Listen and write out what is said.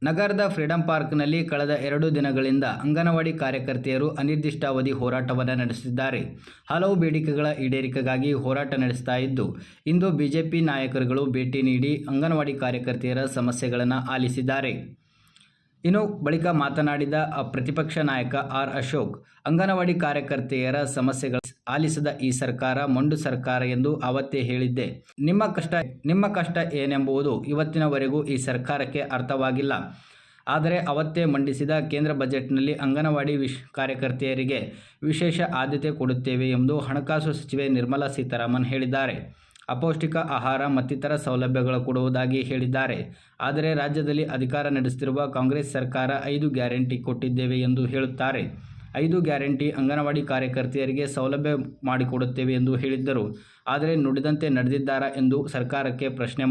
ನಗರದ ಫ್ರೀಡಂ ಪಾರ್ಕ್ನಲ್ಲಿ ಕಳೆದ 2 ದಿನಗಳಿಂದ ಅಂಗನವಾಡಿ ಕಾರ್ಯಕರ್ತೆಯರು ಅನಿರ್ದಿಷ್ಟಾವಧಿ ಹೋರಾಟವನ್ನು ನಡೆಸುತ್ತಿದ್ದಾರೆ. ಹಲವು ಬೇಡಿಕೆಗಳ ಈಡೇರಿಕೆಗಾಗಿ ಹೋರಾಟ ನಡೆಸ್ತಾ ಇದ್ದು, ಇಂದು ಬಿಜೆಪಿ ನಾಯಕರುಗಳು ಭೇಟಿ ನೀಡಿ ಅಂಗನವಾಡಿ ಕಾರ್ಯಕರ್ತೆಯರ ಸಮಸ್ಯೆಗಳನ್ನು ಆಲಿಸಿದ್ದಾರೆ. ಇನ್ನು ಬಳಿಕ ಮಾತನಾಡಿದ ಪ್ರತಿಪಕ್ಷ ನಾಯಕ ಆರ್. ಅಶೋಕ್, ಅಂಗನವಾಡಿ ಕಾರ್ಯಕರ್ತೆಯರ ಸಮಸ್ಯೆಗಳ ಆಲಿಸದ ಈ ಸರ್ಕಾರ ಮೊಂಡು ಸರ್ಕಾರ ಎಂದು ಅವತ್ತೇ ಹೇಳಿದ್ದೆ. ನಿಮ್ಮ ಕಷ್ಟ ಏನೆಂಬುದು ಇವತ್ತಿನವರೆಗೂ ಈ ಸರ್ಕಾರಕ್ಕೆ ಅರ್ಥವಾಗಿಲ್ಲ. ಆದರೆ ಅವತ್ತೇ ಮಂಡಿಸಿದ ಕೇಂದ್ರ ಬಜೆಟ್ನಲ್ಲಿ ಅಂಗನವಾಡಿ ಕಾರ್ಯಕರ್ತೆಯರಿಗೆ ವಿಶೇಷ ಆದ್ಯತೆ ಕೊಡುತ್ತೇವೆ ಎಂದು ಹಣಕಾಸು ಸಚಿವೆ ನಿರ್ಮಲಾ ಸೀತಾರಾಮನ್ ಹೇಳಿದ್ದಾರೆ. ಅಪೌಷ್ಟಿಕ ಆಹಾರ ಮತ್ತಿತರ ಸೌಲಭ್ಯಗಳು ಕೊಡುವುದಾಗಿ ಹೇಳಿದ್ದಾರೆ. ಆದರೆ ರಾಜ್ಯದಲ್ಲಿ ಅಧಿಕಾರ ನಡೆಸುತ್ತಿರುವ ಕಾಂಗ್ರೆಸ್ ಸರ್ಕಾರ 5 ಗ್ಯಾರಂಟಿ ಕೊಟ್ಟಿದ್ದೇವೆ ಎಂದು ಹೇಳುತ್ತಾರೆ. 5 ಗ್ಯಾರಂಟಿ ಅಂಗನವಾಡಿ ಕಾರ್ಯಕರ್ತೆಯರಿಗೆ ಸೌಲಭ್ಯ ಮಾಡಿಕೊಡುತ್ತೇವೆ ಎಂದು ಹೇಳಿದ್ದರು. ಆದರೆ ನುಡಿದಂತೆ ನಡೆದಿದ್ದಾರಾ ಎಂದು ಸರ್ಕಾರಕ್ಕೆ ಪ್ರಶ್ನೆ